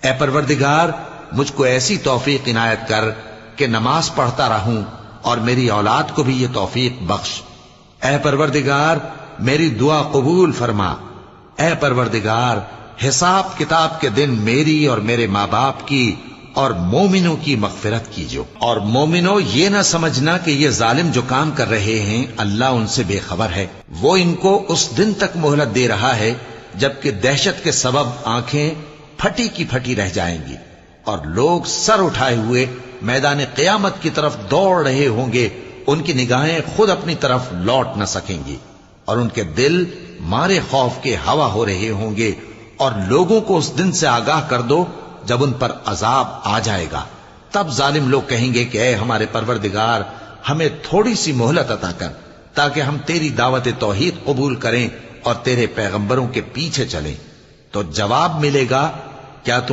اے پروردگار مجھ کو ایسی توفیق عنایت کر کہ نماز پڑھتا رہوں اور میری اولاد کو بھی یہ توفیق بخش۔ اے پروردگار میری دعا قبول فرما۔ اے پروردگار حساب کتاب کے دن میری اور میرے ماں باپ کی اور مومنوں کی مغفرت کیجو۔ اور مومنوں یہ نہ سمجھنا کہ یہ ظالم جو کام کر رہے ہیں اللہ ان سے بے خبر ہے، وہ ان کو اس دن تک مہلت دے رہا ہے جبکہ دہشت کے سبب آنکھیں پھٹی کی پھٹی رہ جائیں گی اور لوگ سر اٹھائے ہوئے میدان قیامت کی طرف دوڑ رہے ہوں گے، ان کی نگاہیں خود اپنی طرف لوٹ نہ سکیں گی اور ان کے دل مارے خوف کے ہوا ہو رہے ہوں گے۔ اور لوگوں کو اس دن سے آگاہ کر دو جب ان پر عذاب آ جائے گا، تب ظالم لوگ کہیں گے کہ اے ہمارے پروردگار ہمیں تھوڑی سی مہلت عطا کر تاکہ ہم تیری دعوت توحید قبول کریں اور تیرے پیغمبروں کے پیچھے چلیں۔ تو جواب ملے گا، کیا تم